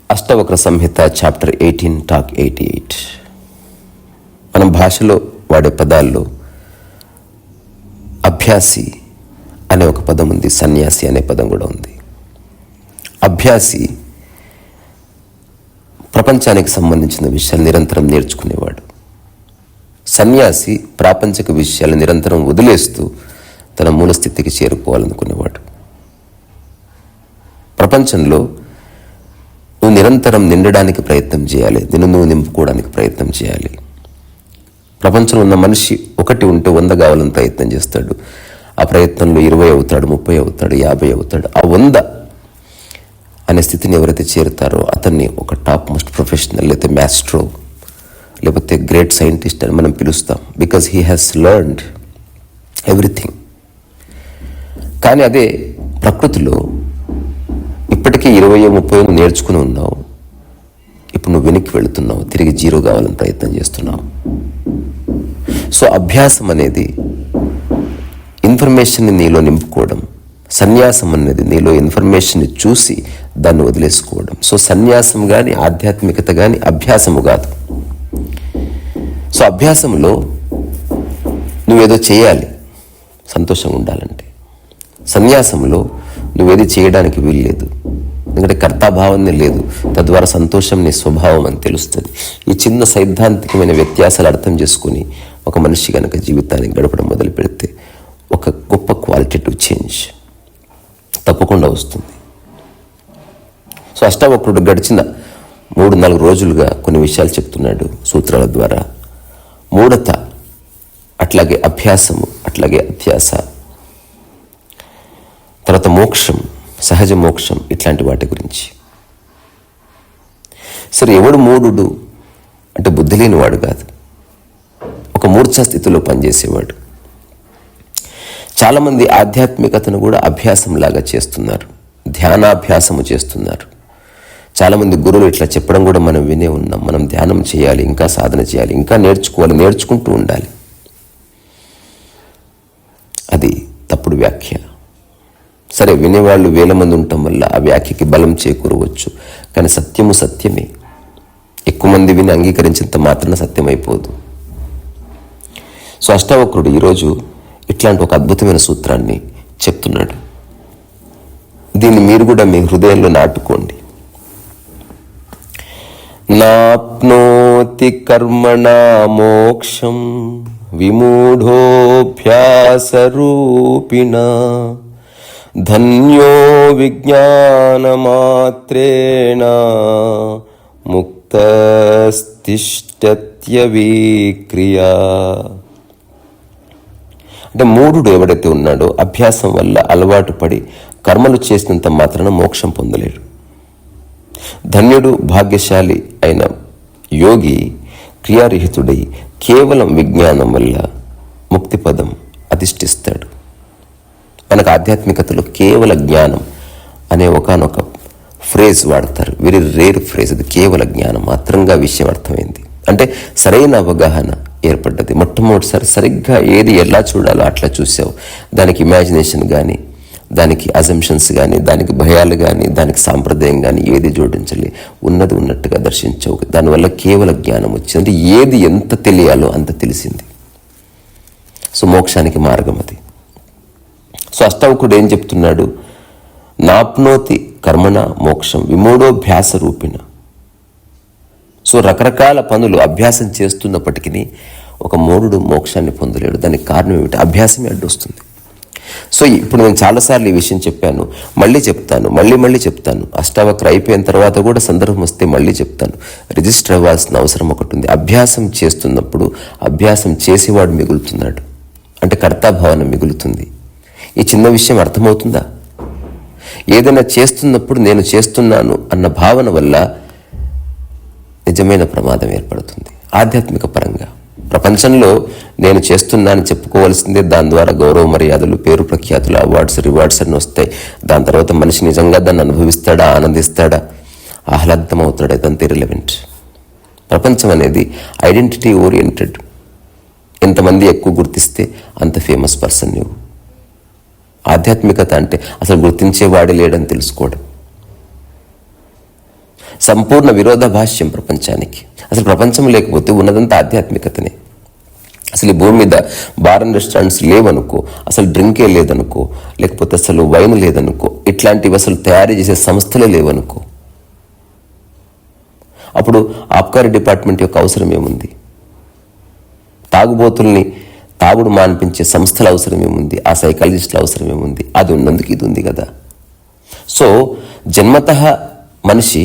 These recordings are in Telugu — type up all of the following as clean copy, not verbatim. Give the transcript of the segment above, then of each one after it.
అష్టవక్ర సంహిత చాప్టర్ 18 టాక్ 88. మనం భాషలో వాడే పదాల్లో అభ్యాసి అనే ఒక పదం ఉంది, సన్యాసి అనే పదం కూడా ఉంది. అభ్యాసి ప్రపంచానికి సంబంధించిన విషయాలు నిరంతరం నేర్చుకునేవాడు. సన్యాసి ప్రాపంచిక విషయాలు నిరంతరం వదిలేస్తూ తన మూల స్థితికి చేరుకోవాలనుకునేవాడు. ప్రపంచంలో నువ్వు నిరంతరం నిండడానికి ప్రయత్నం చేయాలి, నువ్వు నింపుకోవడానికి ప్రయత్నం చేయాలి. ప్రపంచంలో ఉన్న మనిషి ఒకటి ఉంటే 100 కావాలని ప్రయత్నం చేస్తాడు. ఆ ప్రయత్నంలో 20 అవుతాడు, 30 అవుతాడు, 50 అవుతాడు. ఆ 100 అనే స్థితిని ఎవరైతే చేరుతారో అతన్ని ఒక టాప్ మోస్ట్ ప్రొఫెషనల్, లేకపోతే మ్యాస్ట్రో, లేకపోతే గ్రేట్ సైంటిస్ట్ అని మనం పిలుస్తాం. Because he has learned everything. కానీ అదే ప్రకృతిలో ఇప్పటికీ 20-30 నేర్చుకుని ఉన్నావు. ఇప్పుడు నువ్వు వెనక్కి వెళుతున్నావు, తిరిగి 0 కావాలని ప్రయత్నం చేస్తున్నావు. సో అభ్యాసం అనేది ఇన్ఫర్మేషన్ని నీలో నింపుకోవడం, సన్యాసం అనేది నీలో ఇన్ఫర్మేషన్ని చూసి దాన్ని వదిలేసుకోవడం. సో సన్యాసం కానీ ఆధ్యాత్మికత కానీ అభ్యాసము కాదు. సో అభ్యాసంలో నువ్వేదో చేయాలి సంతోషంగా ఉండాలంటే, సన్యాసంలో నువ్వేది చేయడానికి వీల్లేదు, ఎందుకంటే కర్తాభావనే లేదు. తద్వారా సంతోషం నీ స్వభావం అని తెలుస్తుంది. ఈ చిన్న సైద్ధాంతికమైన వ్యత్యాసాలు అర్థం చేసుకుని ఒక మనిషి కనుక జీవితాన్ని గడపడం మొదలు పెడితే ఒక గొప్ప క్వాలిటేటివ్ చేంజ్ తప్పకుండా వస్తుంది. సో అష్టావక్రుడు గడిచిన 3-4 రోజులుగా కొన్ని విషయాలు చెప్తున్నాడు సూత్రాల ద్వారా. మూఢత, అట్లాగే అభ్యాసము, అట్లాగే అత్యాస, తర్వాత మోక్షం, సహజ మోక్షం, ఇట్లాంటి వాటి గురించి. సరే, ఎవడు మూఢుడు అంటే బుద్ధి లేనివాడు కాదు, ఒక మూర్ఛా స్థితిలో పనిచేసేవాడు. చాలామంది ఆధ్యాత్మికతను కూడా అభ్యాసంలాగా చేస్తున్నారు, ధ్యానాభ్యాసము చేస్తున్నారు. చాలామంది గురువులు ఇట్లా చెప్పడం కూడా మనం వినే ఉన్నాం. మనం ధ్యానం చేయాలి, ఇంకా సాధన చేయాలి, ఇంకా నేర్చుకోవాలి, నేర్చుకుంటూ ఉండాలి. అది తప్పుడు వ్యాఖ్య. సరే, వినేవాళ్ళు 1000 మంది ఉండటం వల్ల ఆ వ్యాఖ్యకి బలం చేకూరవచ్చు, కానీ సత్యము సత్యమే. ఎక్కువ మంది విని అంగీకరించేంత మాత్రాన సత్యమైపోదు. సో అష్టావక్రుడు ఈరోజు ఇట్లాంటి ఒక అద్భుతమైన సూత్రాన్ని చెప్తున్నాడు. దీన్ని మీరు కూడా మీ హృదయంలో నాటుకోండి. నాప్నోతి కర్మణా మోక్షం విమూఢోభ్యాసరూపిణా ధన్యో విజ్ఞానమాత్రేణ ముక్తస్తిష్టత్యవిక్రియా. అంటే మూఢుడు ఎవడైతే ఉన్నాడో అభ్యాసం వల్ల అలవాటు పడి కర్మలు చేసినంత మాత్రాన మోక్షం పొందలేడు. ధన్యుడు, భాగ్యశాలి అయిన యోగి క్రియారహితుడై కేవలం విజ్ఞానం వల్ల ముక్తి పదం అధిష్ఠిస్తాడు. మనకు ఆధ్యాత్మికతలో కేవల జ్ఞానం అనే ఒకానొక ఫ్రేజ్ వాడతారు, వెరీ రేర్ ఫ్రేజ్. అది కేవల జ్ఞానం మాత్రంగా విషయం అర్థమైంది అంటే సరైన అవగాహన ఏర్పడ్డది. మొట్టమొదటిసారి సరిగ్గా ఏది ఎలా చూడాలో అట్లా చూసావు. దానికి ఇమాజినేషన్ కానీ, దానికి అజంప్షన్స్ కానీ, దానికి భయాలు కానీ, దానికి సాంప్రదాయం కానీ ఏది జోడించలే, ఉన్నది ఉన్నట్టుగా దర్శించవు. దానివల్ల కేవల జ్ఞానం వచ్చింది. అంటే ఏది ఎంత తెలియాలో అంత తెలిసింది. సో మోక్షానికి మార్గం అది. సో అష్టావకుడు ఏం చెప్తున్నాడు? నాప్నోతి కర్మణ మోక్షం విమూఢోభ్యాస రూపిణ. సో రకరకాల పనులు అభ్యాసం చేస్తున్నప్పటికీ ఒక మూఢుడు మోక్షాన్ని పొందలేడు. దానికి కారణం ఏమిటి? అభ్యాసమే అడ్డొస్తుంది. సో ఇప్పుడు నేను చాలాసార్లు ఈ విషయం చెప్పాను, మళ్ళీ చెప్తాను, మళ్ళీ చెప్తాను. అష్టావక్ర అయిపోయిన తర్వాత కూడా సందర్భం వస్తే మళ్ళీ చెప్తాను. రిజిస్టర్ అవ్వాల్సిన అవసరం ఒకటి ఉంది. అభ్యాసం చేస్తున్నప్పుడు అభ్యాసం చేసేవాడు మిగులుతున్నాడు, అంటే కర్తాభావన మిగులుతుంది. ఈ చిన్న విషయం అర్థమవుతుందా? ఏదైనా చేస్తున్నప్పుడు నేను చేస్తున్నాను అన్న భావన వల్ల నిజమైన ప్రమాదం ఏర్పడుతుంది. ఆధ్యాత్మిక పరంగా ప్రపంచంలో నేను చేస్తున్నాను చెప్పుకోవాల్సిందే. దాని ద్వారా గౌరవ మర్యాదలు, పేరు ప్రఖ్యాతులు, అవార్డ్స్, రివార్డ్స్ అన్నీ వస్తాయి. దాని తర్వాత మనిషి నిజంగా దాన్ని అనుభవిస్తాడా, ఆనందిస్తాడా, ఆహ్లాదం అవుతాడా, ఇదంతా ఇర్రెలెవెంట్. ప్రపంచం అనేది ఐడెంటిటీ ఓరియంటెడ్. ఎంతమంది ఎక్కువ గుర్తిస్తే అంత ఫేమస్ పర్సన్ నువ్వు. ఆధ్యాత్మికత అంటే అసలు గుర్తించేవాడే లేడని తెలుసుకోవడం. సంపూర్ణ విరోధాభాష్యం ప్రపంచానికి. అసలు ప్రపంచం లేకపోతే ఉన్నదంతా ఆధ్యాత్మికతనే. అసలు ఈ భూమి మీద బార్ అండ్ రెస్టారెంట్స్ లేవనుకో, అసలు డ్రింకే లేదనుకో, లేకపోతే అసలు వైన్ లేదనుకో, ఇట్లాంటివి అసలు తయారు చేసే సంస్థలే లేవనుకో, అప్పుడు ఆబ్కారీ డిపార్ట్మెంట్ యొక్క అవసరం ఏముంది? తాగుబోతుల్ని తాగుడు మాన్పించే సంస్థల అవసరం ఏముంది? ఆ సైకాలజిస్టుల అవసరం ఏముంది? అది ఉన్నందుకు ఇది ఉంది కదా. సో జన్మతః మనిషి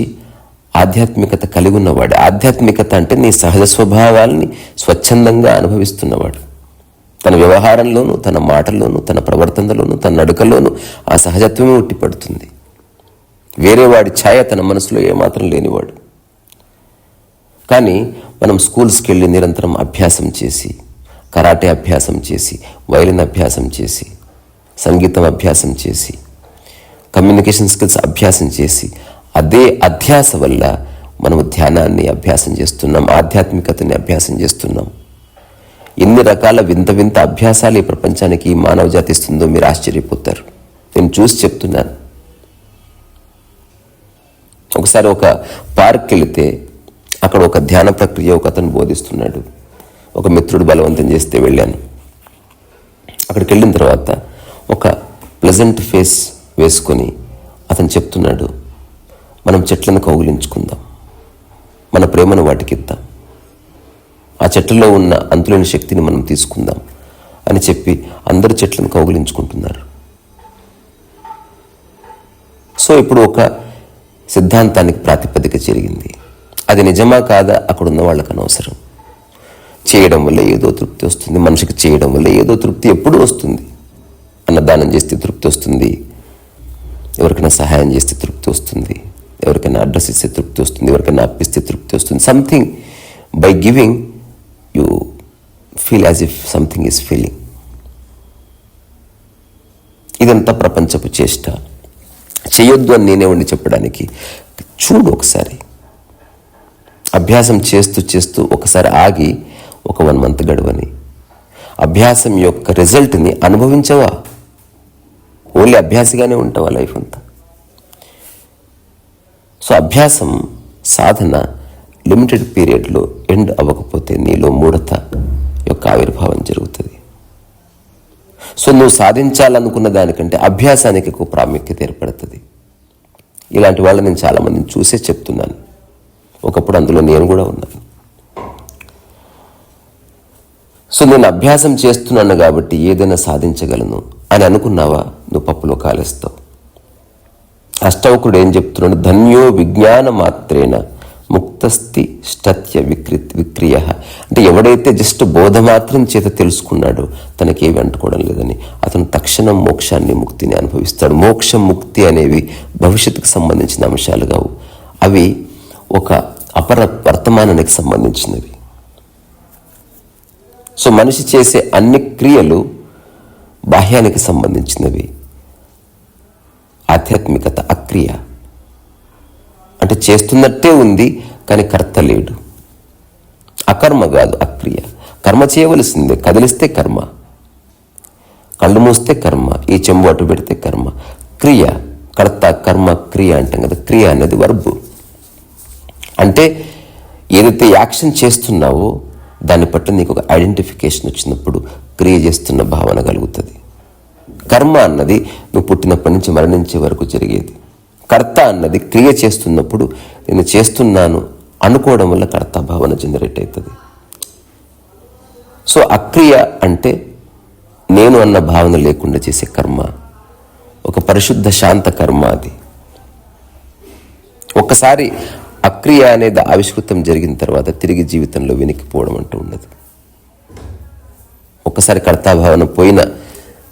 ఆధ్యాత్మికత కలిగి ఉన్నవాడు. ఆధ్యాత్మికత అంటే నీ సహజ స్వభావాల్ని స్వచ్ఛందంగా అనుభవిస్తున్నవాడు. తన వ్యవహారంలోనూ, తన మాటల్లోనూ, తన ప్రవర్తనలోనూ, తన నడుకల్లోనూ ఆ సహజత్వమే ఉట్టిపడుతుంది. వేరే వాడి ఛాయ తన మనసులో ఏమాత్రం లేనివాడు. కానీ మనం స్కూల్స్కి వెళ్ళి నిరంతరం అభ్యాసం చేసి, కరాటే అభ్యాసం చేసి, వైలిన్ అభ్యాసం చేసి, సంగీతం అభ్యాసం చేసి, కమ్యూనికేషన్ స్కిల్స్ అభ్యాసం చేసి, అదే అధ్యాస వల్ల మనము ధ్యానాన్ని అభ్యాసం చేస్తున్నాం, ఆధ్యాత్మికతని అభ్యాసం చేస్తున్నాం. ఎన్ని రకాల వింత వింత అభ్యాసాలు ఈ ప్రపంచానికి ఈ మానవ జాతి ఇస్తుందో మీరు ఆశ్చర్యపోతారు. నేను చూసి చెప్తున్నాను. ఒకసారి ఒక పార్క్కి వెళితే అక్కడ ఒక ధ్యాన ప్రక్రియ ఒక అతను బోధిస్తున్నాడు. ఒక మిత్రుడు బలవంతం చేస్తే వెళ్ళాను. అక్కడికి వెళ్ళిన తర్వాత ఒక ప్లెజెంట్ ఫేస్ వేసుకొని అతను చెప్తున్నాడు, మనం చెట్లను కౌగిలించుకుందాం, మన ప్రేమను వాటికిద్దాం, ఆ చెట్లలో ఉన్న అంతులేని శక్తిని మనం తీసుకుందాం అని చెప్పి అందరు చెట్లను కౌగిలించుకుంటున్నారు. సో ఇప్పుడు ఒక సిద్ధాంతానికి ప్రాతిపదిక జరిగింది. అది నిజమా కాదా అక్కడ ఉన్న వాళ్ళకి అనవసరం. చేయడం వల్ల ఏదో తృప్తి వస్తుంది. మనిషికి చేయడం వల్ల ఏదో తృప్తి ఎప్పుడూ వస్తుంది. అన్నదానం చేస్తే తృప్తి వస్తుంది, ఎవరికైనా సహాయం చేస్తే తృప్తి వస్తుంది, ఎవరికైనా అడ్రస్ ఇస్తే తృప్తి వస్తుంది, ఎవరికైనా అప్పిస్తే తృప్తి వస్తుంది. Something by giving you feel as if something is feeling. ఇదంతా ప్రపంచపు చేష్ట. చేయొద్దు అని నేనే ఉండి చెప్పడానికి. చూడు ఒకసారి, అభ్యాసం చేస్తూ చేస్తూ ఒకసారి ఆగి ఒక 1 month గడవని, అభ్యాసం యొక్క రిజల్ట్ని అనుభవించవా? ఓన్లీ అభ్యాసిగానే ఉంటావా లైఫ్ అంతా? సో అభ్యాసం సాధన లిమిటెడ్ పీరియడ్లో ఎండ్ అవ్వకపోతే నీలో మూఢత యొక్క ఆవిర్భావం జరుగుతుంది. సో నువ్వు సాధించాలనుకున్న దానికంటే అభ్యాసానికి ఎక్కువ ప్రాముఖ్యత ఏర్పడుతుంది. ఇలాంటి వాళ్ళు నేను చాలామందిని చూసే చెప్తున్నాను. ఒకప్పుడు అందులో నేను కూడా ఉన్నాను. సో నేను అభ్యాసం చేస్తున్నాను కాబట్టి ఏదైనా సాధించగలను అని అనుకున్నావా, నువ్వు పప్పులో కాలేస్తావు. అష్టవకుడు ఏం చెప్తున్నాడు? ధన్యో విజ్ఞాన మాత్రేన ముక్తస్థి ష్టత్య విక్రియ. అంటే ఎవడైతే జస్ట్ బోధ మాత్రం చేత తెలుసుకున్నాడో తనకేవి అంటుకోవడం లేదని, అతను తక్షణం మోక్షాన్ని, ముక్తిని అనుభవిస్తాడు. మోక్షం, ముక్తి అనేవి భవిష్యత్తుకు సంబంధించిన అంశాలు కావు. అవి ఒక అపర వర్తమానానికి సంబంధించినవి. సో మనిషి చేసే అన్ని క్రియలు బాహ్యానికి సంబంధించినవి. ఆధ్యాత్మికత అక్రియ, అంటే చేస్తున్నట్టే ఉంది కానీ కర్త లేడు. అకర్మ కాదు, అక్రియ. కర్మ చేయవలసిందే, కదిలిస్తే కర్మ, కళ్ళు మూస్తే కర్మ, ఈ చెంబు అటు పెడితే కర్మ. క్రియ, కర్త, కర్మ, క్రియ అంటాం కదా. క్రియ అనేది వర్బు. అంటే ఏదైతే యాక్షన్ చేస్తున్నావో దాన్ని పట్ల నీకు ఒక ఐడెంటిఫికేషన్ వచ్చినప్పుడు క్రియ చేస్తున్న భావన కలుగుతుంది. కర్మ అన్నది నువ్వు పుట్టినప్పటి నుంచి మరణించే వరకు జరిగేది. కర్త అన్నది క్రియ చేస్తున్నప్పుడు నేను చేస్తున్నాను అనుకోవడం వల్ల కర్త భావన జనరేట్ అవుతుంది. సో అక్రియ అంటే నేను అన్న భావన లేకుండా చేసే కర్మ, ఒక పరిశుద్ధ శాంత కర్మ. అది ఒక్కసారి అక్రియ అనేది ఆవిష్కృతం జరిగిన తర్వాత తిరిగి జీవితంలో వెనక్కిపోవడం అంటూ ఉండదు. ఒక్కసారి కర్తాభావన పోయిన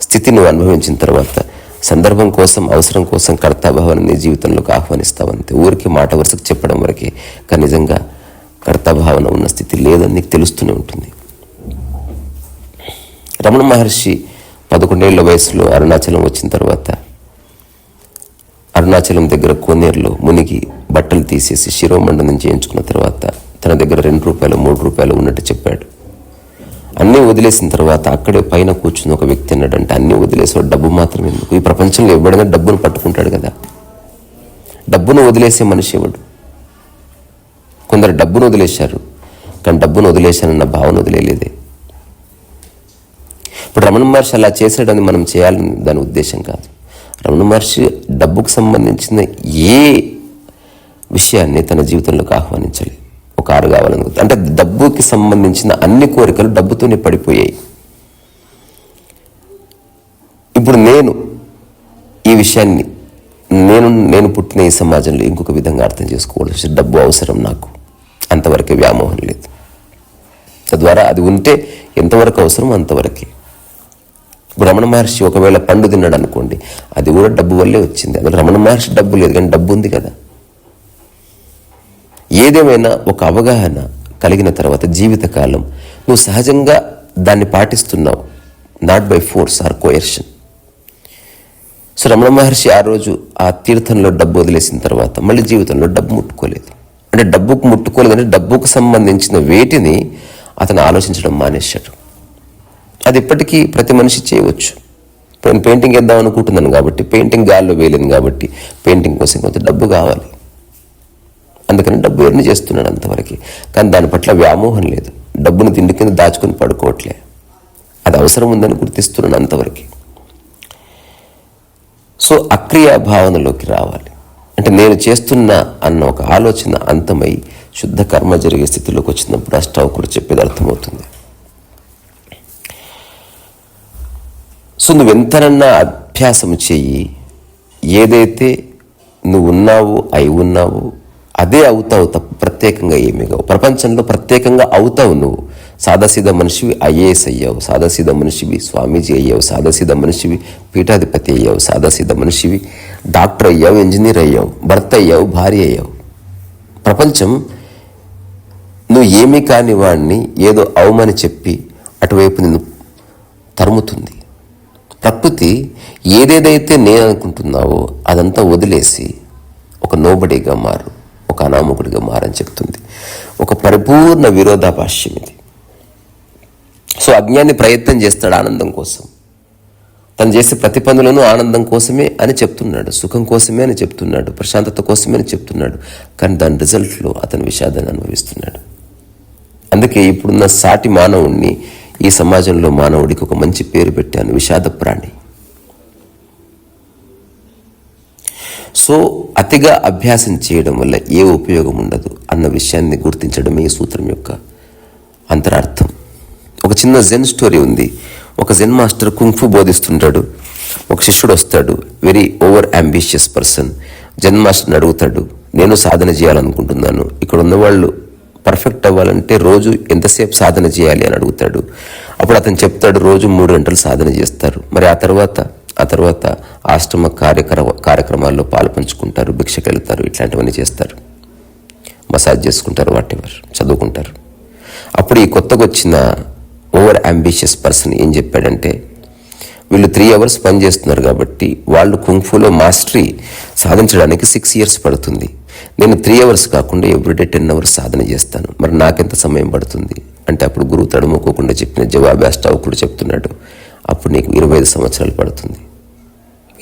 స్థితి నువ్వు అనుభవించిన తర్వాత సందర్భం కోసం, అవసరం కోసం కర్తాభావన నీ జీవితంలోకి ఆహ్వానిస్తావంతే. ఊరికి మాట వరుసకు చెప్పడం వరకే, కానీ నిజంగా కర్తాభావన ఉన్న స్థితి లేదని నీకు తెలుస్తూనే ఉంటుంది. రమణ మహర్షి 11 ఏళ్ల వయసులో అరుణాచలం వచ్చిన తర్వాత అరుణాచలం దగ్గర కోనేరులో మునిగి బట్టలు తీసేసి శిరోమండనం చేయించుకున్న తర్వాత తన దగ్గర 2 రూపాయలు 3 రూపాయలు ఉన్నట్టు చెప్పాడు. అన్నీ వదిలేసిన తర్వాత అక్కడే పైన కూర్చుని ఒక వ్యక్తి అన్నాడంటే, అన్నీ వదిలేసాడు, డబ్బు మాత్రం ఎందుకు? ఈ ప్రపంచంలో ఎవడైనా డబ్బును పట్టుకుంటాడు కదా. డబ్బును వదిలేసే మనిషి ఎవడు? కొందరు డబ్బును వదిలేశారు, కానీ డబ్బును వదిలేశానన్న భావన వదిలేలేదే. ఇప్పుడు రమణ మహర్షి అలా చేశాడని మనం చేయాలని దాని ఉద్దేశం కాదు. రమణ మహర్షి డబ్బుకు సంబంధించిన ఏ విషయాన్ని తన జీవితంలోకి ఆహ్వానించలేదు. ఒక కారు కావాలనుకుంది అంటే డబ్బుకి సంబంధించిన అన్ని కోరికలు డబ్బుతోనే పడిపోయాయి. ఇప్పుడు నేను ఈ విషయాన్ని నేను పుట్టిన ఈ సమాజంలో ఇంకొక విధంగా అర్థం చేసుకోవాల్సి, డబ్బు అవసరం నాకు, అంతవరకే వ్యామోహం లేదు. తద్వారా అది ఉంటే ఎంతవరకు అవసరం అంతవరకే. ఇప్పుడు రమణ మహర్షి ఒకవేళ పండు తిన్నాడు అనుకోండి, అది కూడా డబ్బు వల్లే వచ్చింది. అది రమణ మహర్షి డబ్బు లేదు, కానీ డబ్బు ఉంది కదా. ఏదేమైనా ఒక అవగాహన కలిగిన తర్వాత జీవితకాలం నువ్వు సహజంగా దాన్ని పాటిస్తున్నావు, not by force or coercion. So Ramana Maharshi ఆ రోజు ఆ తీర్థంలో డబ్బు వదిలేసిన తర్వాత మళ్ళీ జీవితంలో డబ్బు ముట్టుకోలేదు. అంటే డబ్బుకు ముట్టుకోలేదంటే డబ్బుకు సంబంధించిన వేటిని అతను ఆలోచించడం మానేశాడు. అది ఇప్పటికీ ప్రతి మనిషి చేయవచ్చు. ఇప్పుడు నేను పెయింటింగ్ వేద్దాం అనుకుంటున్నాను కాబట్టి పెయింటింగ్ గాల్లో వేయలేను కాబట్టి పెయింటింగ్ కోసం కొంత డబ్బు కావాలి, అందుకని డబ్బు ఎర్ని చేస్తున్నాడు అంతవరకు. కానీ దాని పట్ల వ్యామోహం లేదు. డబ్బును తిండి కింద దాచుకుని పడుకోవట్లే, అది అవసరం ఉందని గుర్తిస్తున్నాను అంతవరకు. సో అక్రియ భావనలోకి రావాలి. అంటే నేను చేస్తున్నా అన్న ఒక ఆలోచన అంతమై శుద్ధ కర్మ జరిగే స్థితిలోకి వచ్చినప్పుడు అష్టావకుడు చెప్పేది అర్థమవుతుంది. సో నువ్వెంతనన్నా అభ్యాసం చెయ్యి, ఏదైతే నువ్వు ఉన్నావు అయి ఉన్నావు అదే అవుతావు తప్ప ప్రత్యేకంగా ఏమీ కావు. ప్రపంచంలో ప్రత్యేకంగా అవుతావు. నువ్వు సాదాసీదా మనిషివి ఐఏఎస్ అయ్యావు, సాదాసీదా మనిషివి స్వామీజీ అయ్యావు, సాదాసీదా మనిషివి పీఠాధిపతి అయ్యావు, సాదాసీదా మనిషివి డాక్టర్ అయ్యావు, ఇంజనీర్ అయ్యావు, భర్త అయ్యావు, భార్య అయ్యావు. ప్రపంచం నువ్వు ఏమీ కాని వాడిని ఏదో అవమని చెప్పి అటువైపు నిన్ను తరుముతుంది. ప్రకృతి ఏదేదైతే నేను అనుకుంటున్నావో అదంతా వదిలేసి ఒక నోబడిగా మారు, ఒక అనామకుడిగా మారని చెప్తుంది. ఒక పరిపూర్ణ విరోధాభాష్యం ఇది. సో అజ్ఞాని ప్రయత్నం చేస్తాడు ఆనందం కోసం, తను చేసే ప్రతి పనులను ఆనందం కోసమే అని చెప్తున్నాడు, సుఖం కోసమే అని చెప్తున్నాడు, ప్రశాంతత కోసమే అని చెప్తున్నాడు. కానీ దాని రిజల్ట్లో అతను విషాదాన్ని అనుభవిస్తున్నాడు. అందుకే ఇప్పుడున్న సాటి మానవుడిని ఈ సమాజంలో మానవుడికి ఒక మంచి పేరు పెట్టాను, విషాద ప్రాణి. సో అతిగా అభ్యాసం చేయడం వల్ల ఏ ఉపయోగం ఉండదు అన్న విషయాన్ని గుర్తించడమే ఈ సూత్రం యొక్క అంతరార్థం. ఒక చిన్న జెన్ స్టోరీ ఉంది. ఒక జెన్ మాస్టర్ కుంగ్ఫు బోధిస్తుంటాడు. ఒక శిష్యుడు వస్తాడు, వెరీ ఓవర్ అంబిషియస్ పర్సన్. జెన్ మాస్టర్ని అడుగుతాడు, నేను సాధన చేయాలనుకుంటున్నాను, ఇక్కడ ఉన్నవాళ్ళు పర్ఫెక్ట్ అవ్వాలంటే రోజు ఎంతసేపు సాధన చేయాలి అని అడుగుతాడు. అప్పుడు అతను చెప్తాడు, రోజు 3 గంటలు సాధన చేస్తారు. మరి ఆ తర్వాత ఆశ్రమ కార్యక్రమాల్లో పాలు పంచుకుంటారు, భిక్షకు వెళ్తారు, ఇట్లాంటివన్నీ చేస్తారు, మసాజ్ చేసుకుంటారు, వాటెవర్ చదువుకుంటారు. అప్పుడు ఈ కొత్తగా వచ్చిన ఓవర్ అంబిషియస్ పర్సన్ ఏం చెప్పాడంటే, వీళ్ళు 3 అవర్స్ పని చేస్తున్నారు కాబట్టి వాళ్ళు కుంగ్ఫూలో మాస్టరీ సాధించడానికి 6 ఇయర్స్ పడుతుంది. నేను 3 అవర్స్ కాకుండా ఎవ్రీడే 10 అవర్స్ సాధన చేస్తాను, మరి నాకెంత సమయం పడుతుంది అంటే అప్పుడు గురువు తడుముకోకుండా చెప్పిన జవాబు అష్టావకుడు చెప్తున్నాడు, అప్పుడు నీకు 25 సంవత్సరాలు పడుతుంది.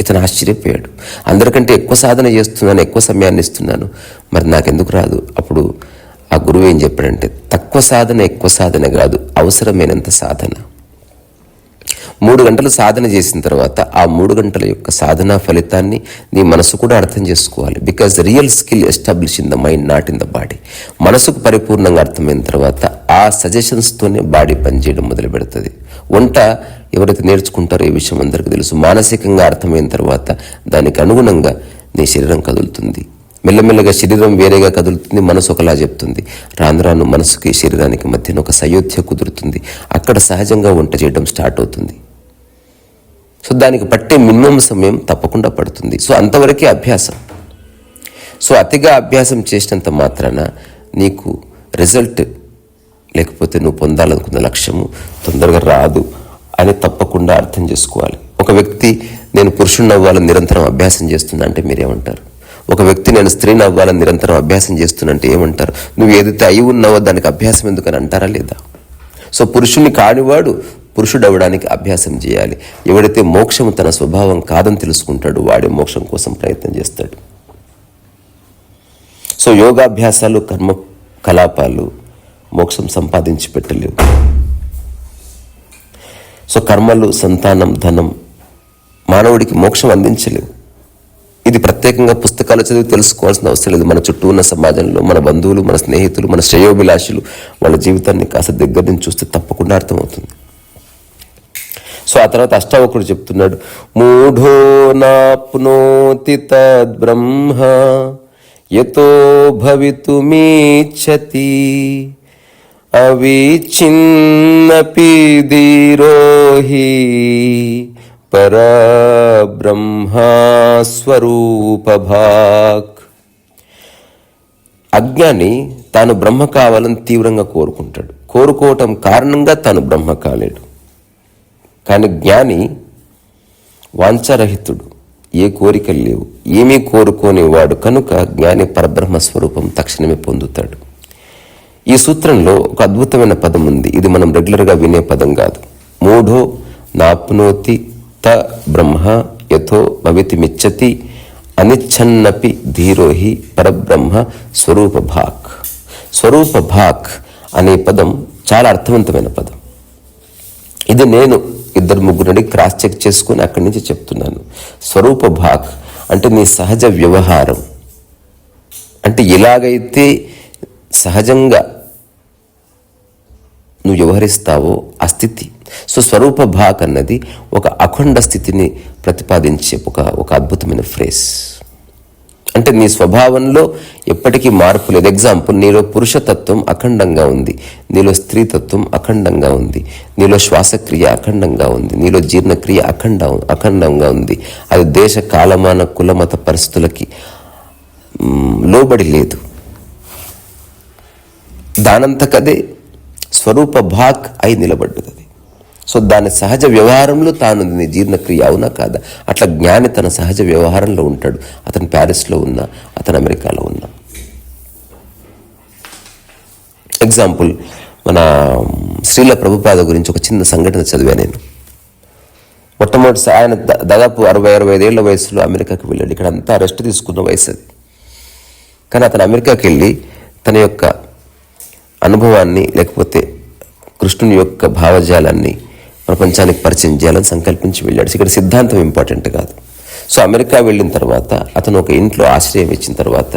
ఇతను ఆశ్చర్యపోయాడు. అందరికంటే ఎక్కువ సాధన చేస్తున్నాను, ఎక్కువ సమయాన్ని ఇస్తున్నాను, మరి నాకెందుకు రాదు? అప్పుడు ఆ గురువు ఏం చెప్పాడంటే, తక్కువ సాధన ఎక్కువ సాధన కాదు, అవసరమైనంత సాధన. 3 గంటలు సాధన చేసిన తర్వాత ఆ 3 గంటల యొక్క సాధనా ఫలితాన్ని నీ మనసు కూడా అర్థం చేసుకోవాలి. Because real skill establish in the mind, not in the body. మనసుకు పరిపూర్ణంగా అర్థమైన తర్వాత ఆ సజెషన్స్తోనే బాడీ పనిచేయడం మొదలు పెడుతుంది. వంట ఎవరైతే నేర్చుకుంటారో ఈ విషయం అందరికీ తెలుసు. మానసికంగా అర్థమైన తర్వాత దానికి అనుగుణంగా నీ శరీరం కదులుతుంది. మెల్లమెల్లగా శరీరం వేరేగా కదులుతుంది, మనసు ఒకలా చెప్తుంది. రాను రాను మనసుకి శరీరానికి మధ్యన ఒక సయోధ్య కుదురుతుంది. అక్కడ సహజంగా వంట చేయడం స్టార్ట్ అవుతుంది. సో దానికి పట్టే మినిమం సమయం తప్పకుండా పడుతుంది. సో అంతవరకే అభ్యాసం. సో అతిగా అభ్యాసం చేసినంత మాత్రాన నీకు రిజల్ట్ లేకపోతే నువ్వు పొందాలనుకున్న లక్ష్యము తొందరగా రాదు అని తప్పకుండా అర్థం చేసుకోవాలి. ఒక వ్యక్తి నేను పురుషుడిని అవ్వాలని నిరంతరం అభ్యాసం చేస్తున్నా అంటే మీరేమంటారు? ఒక వ్యక్తి నేను స్త్రీని అవ్వాలని నిరంతరం అభ్యాసం చేస్తున్నా అంటే ఏమంటారు? నువ్వు ఏదైతే అయి ఉన్నావో దానికి అభ్యాసం ఎందుకని అంటారా లేదా? సో పురుషుణ్ణి కానివాడు పురుషుడు అవ్వడానికి అభ్యాసం చేయాలి. ఎవడైతే మోక్షం తన స్వభావం కాదని తెలుసుకుంటాడు వాడే మోక్షం కోసం ప్రయత్నం చేస్తాడు. సో యోగాభ్యాసాలు, కర్మ కలాపాలు మోక్షం సంపాదించి పెట్టలేవు. సో కర్మలు, సంతానం, ధనం మానవుడికి మోక్షం అందించలేవు. ఇది ప్రత్యేకంగా పుస్తకాలు చదివి తెలుసుకోవాల్సిన అవసరం లేదు. మన చుట్టూ ఉన్న సమాజంలో మన బంధువులు, మన స్నేహితులు, మన శ్రేయోభిలాషులు వాళ్ళ జీవితాన్ని కాస్త దగ్గర నుంచి చూస్తే తప్పకుండా అర్థమవుతుంది. సో ఆ తర్వాత అష్టావకుడు చెప్తున్నాడు, మూఢో నాప్నోతి తద్బ్రహ్మ యతో భవితుమీచ్చతి అవిచ్ఛిన్నపి ధీరోహి పరబ్రహ్మస్వరూపభాక్. అజ్ఞాని తాను బ్రహ్మ కావాలని తీవ్రంగా కోరుకుంటాడు. కోరుకోవటం కారణంగా తాను బ్రహ్మ కాలేడు. కానీ జ్ఞాని వాంఛారహితుడు, ఏ కోరికలు లేవు, ఏమీ కోరుకోనివాడు కనుక జ్ఞాని పరబ్రహ్మ స్వరూపం తక్షణమే పొందుతాడు. ఈ సూత్రంలో ఒక అద్భుతమైన పదం ఉంది. ఇది మనం రెగ్యులర్గా వినే పదం కాదు. మూఢో నాప్నోతి త బ్రహ్మ యథో భవితిమిచ్చతి అనిచ్ఛన్నపి ధీరోహి పరబ్రహ్మ స్వరూపభాక్. స్వరూపభాక్ అనే పదం చాలా అర్థవంతమైన పదం. ఇది నేను 2-3 క్రాస్ చెక్ చేసుకుని అక్కడి నుంచి చెప్తున్నాను. స్వరూపభాక్ అంటే నీ సహజ వ్యవహారం, అంటే ఎలాగైతే సహజంగా నువ్వు వ్యవహరిస్తావో ఆ స్థితి. సో స్వరూప భాక్ అన్నది ఒక అఖండ స్థితిని ప్రతిపాదించే ఒక అద్భుతమైన ఫ్రేజ్. అంటే నీ స్వభావంలో ఎప్పటికీ మార్పు లేదు. ఎగ్జాంపుల్, నీలో పురుషతత్వం అఖండంగా ఉంది, నీలో స్త్రీతత్వం అఖండంగా ఉంది, నీలో శ్వాసక్రియ అఖండంగా ఉంది, నీలో జీర్ణక్రియ అఖండంగా ఉంది. అది దేశ, కాలమాన, కులమత పరిస్థితులకి లోబడి లేదు. దానంతకదే స్వరూప భాక్ అయి నిలబడ్డది. సో దాని సహజ వ్యవహారంలో తాను జీర్ణక్రియ అవునా కాదా? అట్లా జ్ఞాని తన సహజ వ్యవహారంలో ఉంటాడు. అతను ప్యారిస్లో ఉన్నా, అతను అమెరికాలో ఉన్నా. ఎగ్జాంపుల్, మన శ్రీల ప్రభుపాద గురించి ఒక చిన్న సంఘటన చదివా నేను. మొట్టమొదటిసారి ఆయన దాదాపు 60-65 ఏళ్ల వయసులో అమెరికాకి వెళ్ళాడు. ఇక్కడ అంతా రెస్ట్ తీసుకున్న వయసు అది. కానీ అతను అమెరికాకి వెళ్ళి తన యొక్క అనుభవాన్ని, లేకపోతే కృష్ణుని యొక్క భావజాలాన్ని ప్రపంచానికి పరిచయం చేయాలని సంకల్పించి వెళ్ళాడు. ఇక్కడ సిద్ధాంతం ఇంపార్టెంట్ కాదు. సో అమెరికా వెళ్ళిన తర్వాత అతను ఒక ఇంట్లో ఆశ్రయం ఇచ్చిన తర్వాత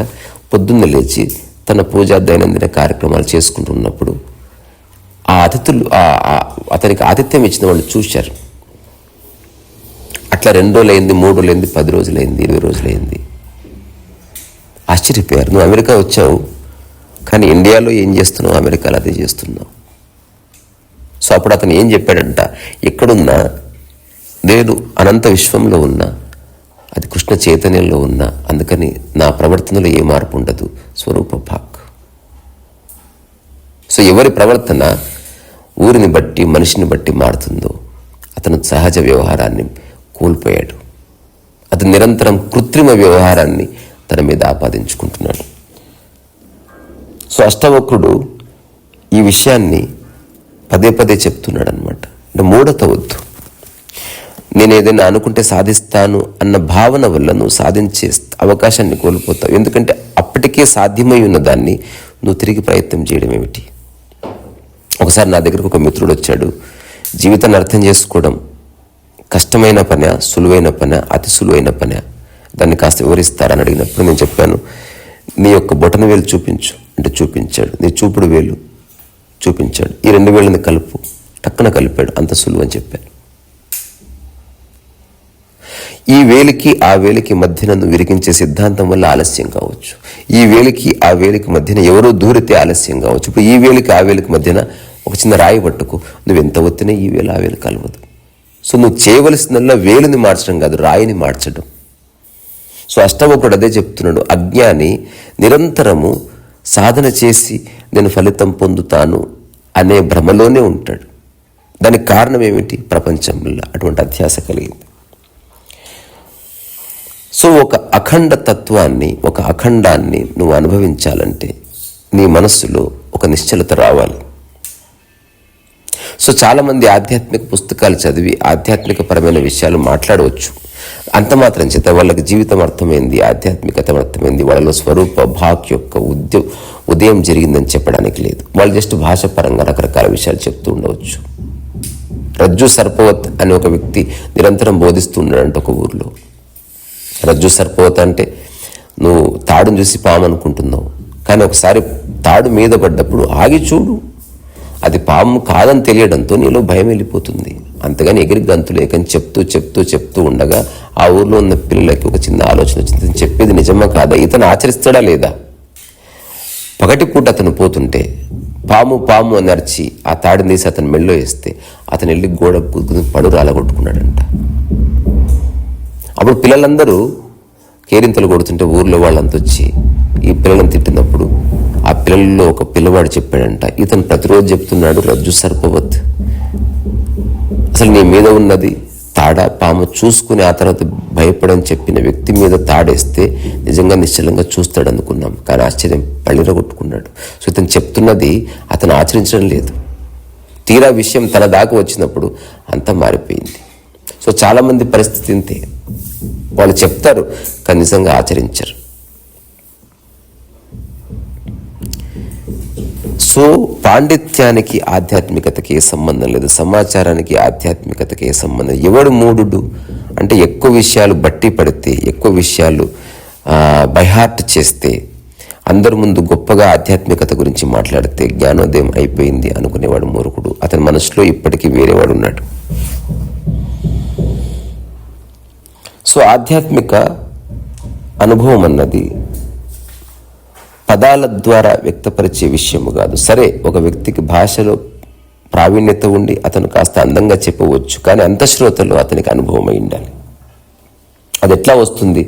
పొద్దున్న లేచి తన పూజా దైనందిన కార్యక్రమాలు చేసుకుంటున్నప్పుడు ఆ అతిథులు అతనికి ఆతిథ్యం ఇచ్చిన వాళ్ళు చూశారు. అట్లా 2 రోజులైంది, 3 రోజులైంది, 10 రోజులైంది, 20 రోజులైంది. ఆశ్చర్యపోయారు. నువ్వు అమెరికా వచ్చావు, కానీ ఇండియాలో ఏం చేస్తున్నావు, అమెరికాలో అదే చేస్తున్నావు. సో అప్పుడు అతను ఏం చెప్పాడంట, ఎక్కడున్నా నేను అనంత విశ్వంలో ఉన్నా, అది కృష్ణ చైతన్యంలో ఉన్నా, అందుకని నా ప్రవర్తనలో ఏ మార్పు ఉండదు, స్వరూప భాక్. సో ఎవరి ప్రవర్తన ఊరిని బట్టి, మనిషిని బట్టి మారుతుందో అతను సహజ వ్యవహారాన్ని కోల్పోయాడు. అతను నిరంతరం కృత్రిమ వ్యవహారాన్ని తన మీద ఆపాదించుకుంటున్నాడు. సో అష్టవక్రుడు ఈ విషయాన్ని పదే చెప్తున్నాడు అనమాట. అంటే మూఢత వద్దు. నేను ఏదైనా అనుకుంటే సాధిస్తాను అన్న భావన వల్ల నువ్వు సాధించే అవకాశాన్ని కోల్పోతావు. ఎందుకంటే అప్పటికే సాధ్యమై ఉన్న దాన్ని నువ్వు తిరిగి ప్రయత్నం చేయడం ఏమిటి? ఒకసారి నా దగ్గరకు ఒక మిత్రుడు వచ్చాడు. జీవితాన్ని అర్థం చేసుకోవడం కష్టమైన పనా, సులువైన పనా, అతి సులువైన పనా, దాన్ని కాస్త వివరిస్తారని అడిగినప్పుడు నేను చెప్పాను, నీ యొక్క బొటన వేలు చూపించు అంటే చూపించాడు. నీ చూపుడు వేలు చూపించాడు. ఈ 2 వేళ్ళని కలుపు, టక్కున కలిపాడు. అంత సులువు అని చెప్పాను. ఈ వేలికి ఆ వేలికి మధ్యన నువ్వు విరిగించే సిద్ధాంతం వల్ల ఆలస్యం కావచ్చు. ఈ వేలికి ఆ వేలికి మధ్యన ఎవరో దూరితే ఆలస్యం కావచ్చు. ఇప్పుడు ఈ వేలికి ఆ వేలికి మధ్యన ఒక చిన్న రాయి పట్టుకు, నువ్వు ఎంత ఒత్తినా ఈ వేలు ఆ వేలు కలవదు. సో నువ్వు చేయవలసిందల్లా వేలుని మార్చడం కాదు, రాయిని మార్చడం. సో అష్టవక్రుడు అదే చెప్తున్నాడు. అజ్ఞాని నిరంతరము సాధన చేసి నేను ఫలితం పొందుతాను అనే భ్రమలోనే ఉంటాడు. దానికి కారణం ఏమిటి? ప్రపంచం వల్ల అటువంటి అధ్యాస కలిగింది. సో ఒక అఖండ తత్వాన్ని, ఒక అఖండాన్ని నువ్వు అనుభవించాలంటే నీ మనస్సులో ఒక నిశ్చలత రావాలి. సో చాలామంది ఆధ్యాత్మిక పుస్తకాలు చదివి ఆధ్యాత్మిక పరమైన విషయాలు మాట్లాడవచ్చు. అంత మాత్రం చేత వాళ్ళకి జీవితం అర్థమైంది, ఆధ్యాత్మికత అర్థమైంది, వాళ్ళలో స్వరూప భాక్ యొక్క ఉదయం జరిగిందని చెప్పడానికి లేదు. వాళ్ళు జస్ట్ భాషపరంగా రకరకాల విషయాలు చెప్తూ ఉండవచ్చు. రజ్జు సర్పవత్ అనే ఒక వ్యక్తి నిరంతరం బోధిస్తూ ఉన్నాడంటే ఒక ఊర్లో. రజ్జు సర్పవత్ అంటే నువ్వు తాడును చూసి పాము అనుకుంటున్నావు, కానీ ఒకసారి తాడు మీద పడ్డప్పుడు ఆగి చూడు, అది పాము కాదని తెలియడంతో నీలో భయం వెళ్ళిపోతుంది. అంతగాని ఎగిరి గంతులేకని చెప్తూ చెప్తూ చెప్తూ ఉండగా ఆ ఊర్లో ఉన్న పిల్లలకి ఒక చిన్న ఆలోచన వచ్చింది, చెప్పేది నిజమా కాదా, ఇతను ఆచరిస్తాడా లేదా. పగటిపూట అతను పోతుంటే పాము పాము అని అరిచి ఆ తాడిని తీసి అతను మెళ్ళో వేస్తే అతను వెళ్ళి గోడ పడు రాలగొట్టుకున్నాడంట. అప్పుడు పిల్లలందరూ కేరింతలు కొడుతుంటే ఊర్లో వాళ్ళంతా వచ్చి ఈ పిల్లలను తిట్టినప్పుడు ఆ పిల్లల్లో ఒక పిల్లవాడు చెప్పాడంట, ఇతను ప్రతిరోజు చెప్తున్నాడు రజ్జు సర్పవత్, అసలు నీ మీద ఉన్నది తాడ పాము చూసుకుని ఆ తర్వాత భయపడని చెప్పిన వ్యక్తి మీద తాడేస్తే నిజంగా నిశ్చలంగా చూస్తాడు అనుకున్నాం, కానీ ఆశ్చర్యం పళ్ళిరగొట్టుకున్నాడు. సో ఇతను చెప్తున్నది అతను ఆచరించడం లేదు. తీరా విషయం తన దాకా వచ్చినప్పుడు అంతా మారిపోయింది. సో చాలామంది పరిస్థితి ఇంతే, వాళ్ళు చెప్తారు కానీ నిజంగా ఆచరించరు. సో పాండిత్యానికి ఆధ్యాత్మికతకి ఏ సంబంధం లేదు, సమాచారానికి ఆధ్యాత్మికతకి ఏ సంబంధం. ఎవడు మూఢుడు అంటే ఎక్కువ విషయాలు బట్టి పడితే, ఎక్కువ విషయాలు బైహార్ట్ చేస్తే, అందరి ముందు గొప్పగా ఆధ్యాత్మికత గురించి మాట్లాడితే జ్ఞానోదయం అయిపోయింది అనుకునేవాడు మూర్ఖుడు. అతని మనసులో ఇప్పటికీ వేరేవాడు ఉన్నాడు. సో ఆధ్యాత్మిక అనుభవం అన్నది పదాల ద్వారా వ్యక్తపరిచే విషయము కాదు. సరే, ఒక వ్యక్తికి భాషలో ప్రావీణ్యత ఉండి అతను కాస్త అందంగా చెప్పవచ్చు, కానీ అంతఃశ్రోతలో అతనికి అనుభవం అయి ఉండాలి. అది ఎట్లా వస్తుంది?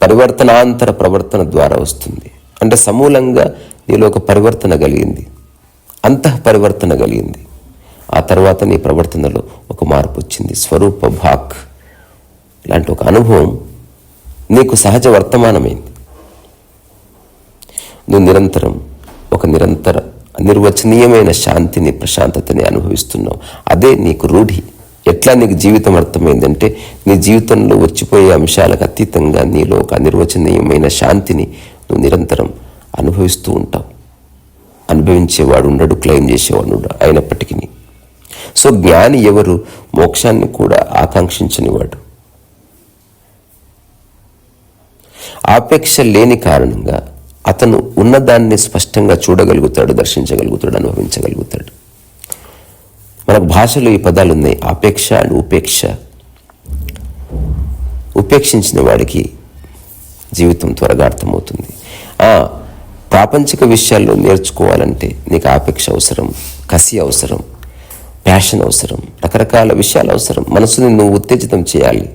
పరివర్తనాంతర ప్రవర్తన ద్వారా వస్తుంది. అంటే సమూలంగా నీలో ఒక పరివర్తన కలిగింది, అంతః పరివర్తన కలిగింది. ఆ తర్వాత నీ ప్రవర్తనలో ఒక మార్పు వచ్చింది. స్వరూప భాక్ లాంటి ఒక అనుభవం నీకు సహజ వర్తమానమైంది. నువ్వు నిరంతరం ఒక నిర్వచనీయమైన శాంతిని, ప్రశాంతతని అనుభవిస్తున్నావు. అదే నీకు రూఢి. ఎట్లా నీకు జీవితం అర్థమైందంటే నీ జీవితంలో వచ్చిపోయే అంశాలకు అతీతంగా నీలో ఒక అనిర్వచనీయమైన శాంతిని నువ్వు నిరంతరం అనుభవిస్తూ ఉంటావు. అనుభవించేవాడు ఉండడు, క్లెయిమ్ చేసేవాడు ఉండడు అయినప్పటికీ. సో జ్ఞాని ఎవరు? మోక్షాన్ని కూడా ఆకాంక్షించనివాడు. ఆపేక్ష లేని కారణంగా అతను ఉన్నదాన్ని స్పష్టంగా చూడగలుగుతాడు, దర్శించగలుగుతాడు, అనుభవించగలుగుతాడు. మనకు భాషలో ఈ పదాలు ఉన్నాయి, ఆపేక్ష అండ్ ఉపేక్ష. ఉపేక్షించిన వాడికి జీవితం త్వరగా అర్థమవుతుంది. ప్రాపంచిక విషయాల్లో నేర్చుకోవాలంటే నీకు ఆపేక్ష అవసరం, కసి అవసరం, ప్యాషన్ అవసరం, రకరకాల విషయాలు అవసరం. మనసుని నువ్వు ఉత్తేజితం చేయాలి.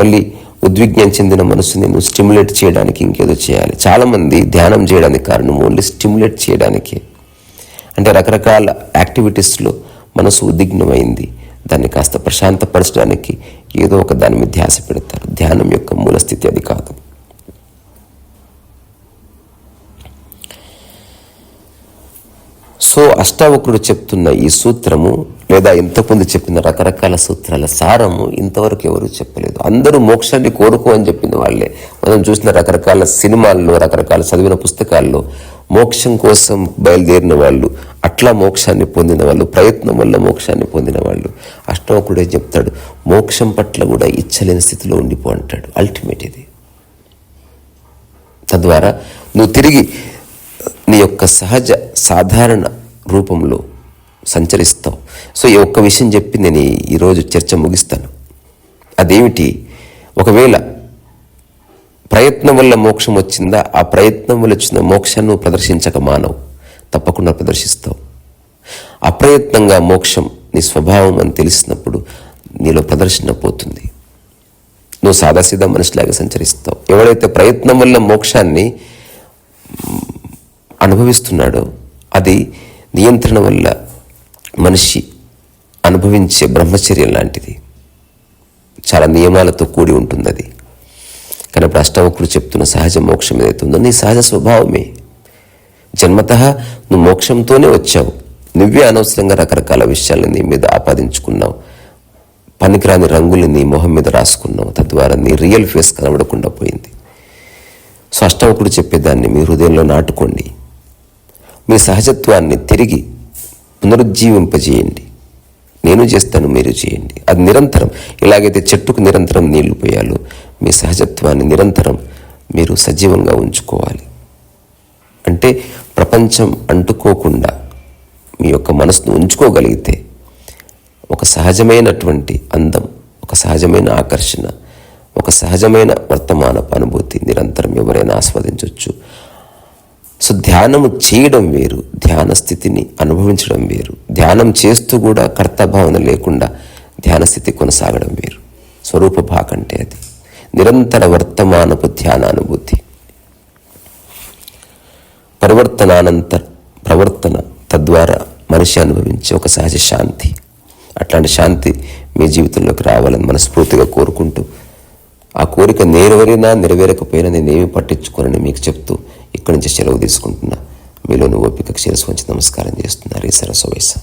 మళ్ళీ ఉద్విగ్నం చెందిన మనసుని నువ్వు స్టిమ్యులేట్ చేయడానికి ఇంకేదో చేయాలి. చాలామంది ధ్యానం చేయడానికి కారణం ఓన్లీ స్టిమ్యులేట్ చేయడానికి. అంటే రకరకాల యాక్టివిటీస్లో మనసు ఉద్విగ్నమైంది, దాన్ని కాస్త ప్రశాంతపరచడానికి ఏదో ఒక దాని మీద ధ్యాస పెడతారు. ధ్యానం యొక్క మూల స్థితి అది కాదు. సో అష్టావక్రుడు చెప్తున్న ఈ సూత్రము లేదా ఇంతకుముందు చెప్పిన రకరకాల సూత్రాల సారము ఇంతవరకు ఎవరు చెప్పలేదు. అందరూ మోక్షాన్ని కోరుకో అని చెప్పిన వాళ్ళే. మనం చూసిన రకరకాల సినిమాల్లో, రకరకాల చదివిన పుస్తకాల్లో మోక్షం కోసం బయలుదేరిన వాళ్ళు, అట్లా మోక్షాన్ని పొందిన వాళ్ళు, ప్రయత్నం వల్ల మోక్షాన్ని పొందిన వాళ్ళు. అష్టావక్రుడే చెప్తాడు, మోక్షం పట్ల కూడా ఇచ్చలేని స్థితిలో ఉండిపో అంటాడు. అల్టిమేట్ ఇది. తద్వారా నువ్వు తిరిగి నీ యొక్క సహజ సాధారణ రూపంలో సంచరిస్తావు. సో ఈ ఒక్క విషయం చెప్పి నేను ఈరోజు చర్చ ముగిస్తాను. అదేమిటి? ఒకవేళ ప్రయత్నం వల్ల మోక్షం వచ్చిందా, ఆ ప్రయత్నం వల్ల వచ్చిన మోక్షాన్ని నువ్వు ప్రదర్శించక మానవు, తప్పకుండా ప్రదర్శిస్తావు. అప్రయత్నంగా మోక్షం నీ స్వభావం అని తెలిసినప్పుడు నీలో ప్రదర్శన పోతుంది. నువ్వు సాదాసీదా మనిషిలాగా సంచరిస్తావు. ఎవడైతే ప్రయత్నం వల్ల మోక్షాన్ని అనుభవిస్తున్నాడో అది నియంత్రణ వల్ల మనిషి అనుభవించే బ్రహ్మచర్యం లాంటిది. చాలా నియమాలతో కూడి ఉంటుంది అది. కానీ ఇప్పుడు అష్టావక్రుడు చెప్తున్న సహజ మోక్షం ఏదైతే ఉందో నీ సహజ స్వభావమే. జన్మతః నువ్వు మోక్షంతోనే వచ్చావు. నువ్వే అనవసరంగా రకరకాల విషయాలను నీ మీద ఆపాదించుకున్నావు. పనికిరాని రంగులు నీ మొహం మీద రాసుకున్నావు, తద్వారా నీ రియల్ ఫేస్ కనబడకుండా పోయింది. సో అష్టావకుడు చెప్పేదాన్ని మీ హృదయంలో నాటుకోండి. మీ సహజత్వాన్ని తిరిగి పునరుజ్జీవింపజేయండి. నేను చేస్తాను, మీరు చేయండి. అది నిరంతరం. ఎలాగైతే చెట్టుకు నిరంతరం నీళ్లు పోయాలో మీ సహజత్వాన్ని నిరంతరం మీరు సజీవంగా ఉంచుకోవాలి. అంటే ప్రపంచం అంటుకోకుండా మీ యొక్క మనసును ఉంచుకోగలిగితే ఒక సహజమైనటువంటి అందం, ఒక సహజమైన ఆకర్షణ, ఒక సహజమైన వర్తమానపు అనుభూతి నిరంతరం ఎవరైనా ఆస్వాదించవచ్చు. సో ధ్యానము చేయడం వేరు, ధ్యాన స్థితిని అనుభవించడం వేరు. ధ్యానం చేస్తూ కూడా కర్తభావన లేకుండా ధ్యాన స్థితి కొనసాగడం వేరు. స్వరూప భాగ అంటే అది నిరంతర వర్తమానపు ధ్యానానుభూతి. పరివర్తనానంతర ప్రవర్తన తద్వారా మనిషి అనుభవించే ఒక సహజ శాంతి. అట్లాంటి శాంతి మీ జీవితంలోకి రావాలని మనస్ఫూర్తిగా కోరుకుంటూ, ఆ కోరిక నెరవేరకపోయినా నేనేమి పట్టించుకోనని మీకు చెప్తూ ఇక్కడి నుంచి సెలవు తీసుకుంటున్నా. మీలోని ఓపిక శిరస్సు వంచి నమస్కారం చేస్తున్నారు. ఈ సరస్వైస.